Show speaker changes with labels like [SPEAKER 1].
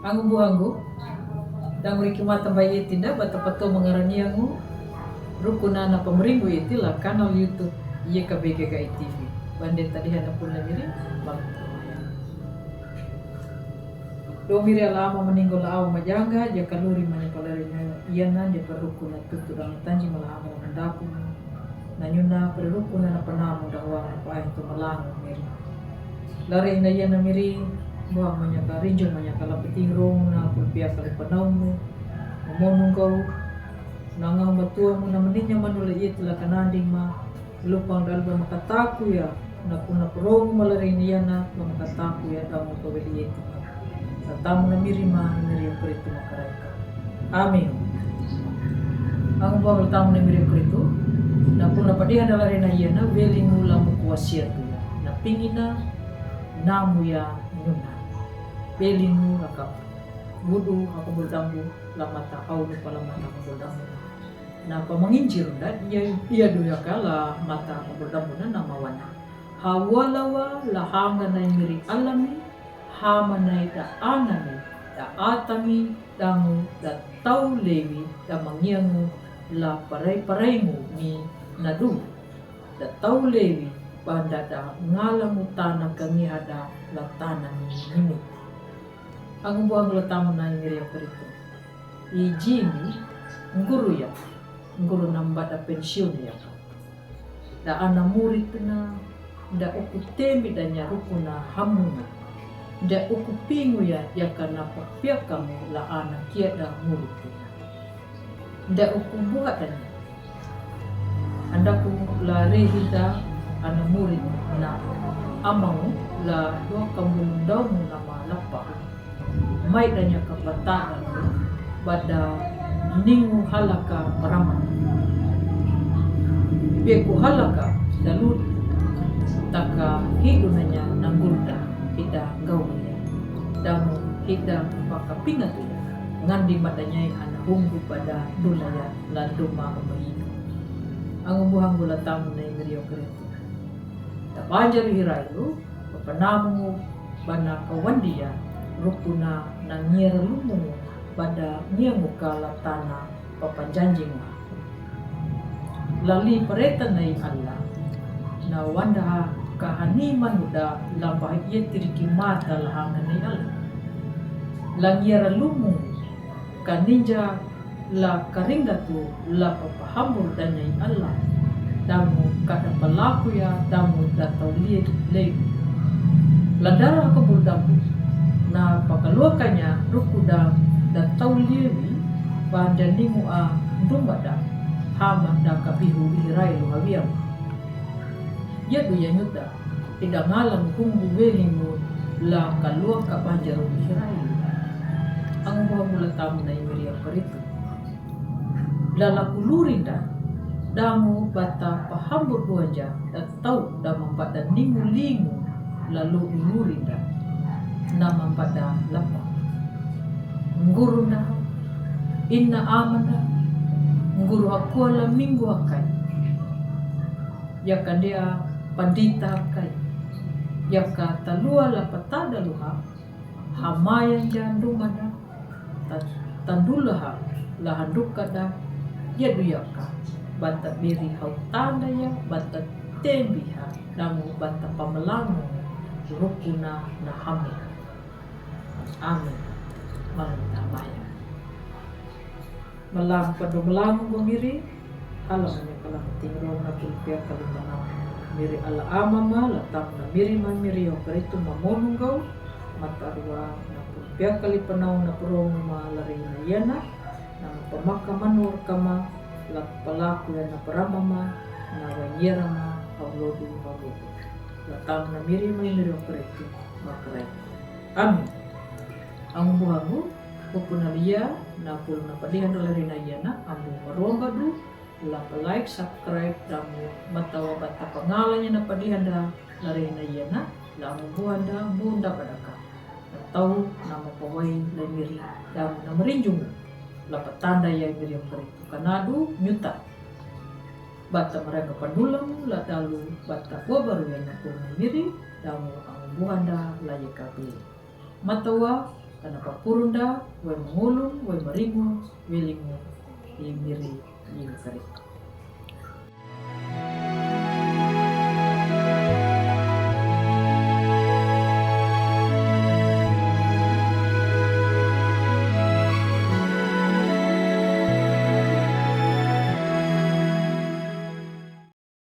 [SPEAKER 1] Angu buanggu dan meriki mata bayi tinda bata pato mengarani angu rukuna na pemeringgu itilah kanal YouTube YKBGKI TV. Bande tadi hana pun miri malam. Do miri alama meninggal aw majangga ja kaluri manya palarinya iana dia perukuna tutu dan tanji malama mendapu. Nanyuna perukuna na panamu dahwa apa itu malangu miri. Lari na iana miri buang manya karinjo manya kalapeting rong na pulpia kalipanaumu umonung kau nangau matua mo na maninya manula itulah kananding ma lupang dalba makataku ya nakuna prong malari niya na makataku ya daw mo kawili ito na tamo na mirima miri perito makaraika. Amin. Ang buang tamo na miri perito na kung napadihan na rin na iya na weling mula mo kuwasya to ya na pingina namu ya nyuna belingu akap wudu aku berdambu lamata au pala mata aku berdambu na pamanginjir da dia doya kala mata aku berdambu na namawana hawalawa lahanga na miri alami hama na da anami da atami damu da tau lewi da mangiangu la parai-paraimu ni nadu da tau lewi banda da ngalamu tanah kami hada la tanah ni ang buang latamu na miri perito ijimi nguru ya nguru namba da pensiun ya da ana murid na da uku temi da nyaruku na hamuna da uku pingu ya yakana papia kamu la ana kia da murid da uku buat dan andaku la rehida ana murid na amang la dua kamu daun nama lapa mai danya kapatanan pada ningu halaka maraman beku halaka dalut taka hidunanya nanggurda hida gaulnya dan hida maka pingat ngandi madanya ana hunggu pada dulaya landuma mahidu ang umuhang gula tamu na imiriyo kreto tapajar hirailu papanamu bana kawandia rukuna na nyeralumu pada niamukala tanah papanjanjing lali pereta nai Allah na wanda kahaniman uda lampai ia tiriki mata lahangan ni Allah langyeralumu kaninja la karinga tu la papahambur danai Allah damu kada pelaku ya damu datau liat ladara kabuldamu na pakaluakannya rukuda da tauliwi bandanimu a dumbada hama da kabihu hirai lo hawiam ya do yanyuta tidak ngalang kumbu welimu la kalua ka banjaru hirai ang buah mula tamu na imiri peritu lala kulurinda damu bata pahambur buaja da tau da mempada ningu lingu lalu ulurinda nama pada lapa nguru na inna amana nguru akuala minggu akai yaka dia pandita akai yaka talua la patada luha hamayan jandu mana tandulaha lahanduka da yadu yaka bata biri hau tanda ya bata tembiha damu bata pamelangu rukuna na hamu. Amin. Malam tamaya. Malam pada malam gomiri, alamnya kalau tinggal na pulpia kalimanau. Miri ala amama, latam na miri mamiri operitu mamonungau, matarua na pulpia kalipanau na perong malari na yana, na pemakaman kama, la pelaku na peramama, na wanyerama, haulodu. Latam na miri mamiri operitu makarai. Amin. Ang buhangu pupunalia na pul na padihan dolari na yana ambu maromba du la like subscribe damu matawa bata pangalannya na padihan da lari na yana la ambu buhanda bunda padaka atau nama pawai lemiri damu na merinjung la patanda ya miri peritu kanadu nyuta bata mereka padulang la dalu bata buah baru yang na pul miri damu ambu buhanda la yakapi matawa Karena papurunda, wai mengulung, wai marimu, wilingu, imiri, iu kari.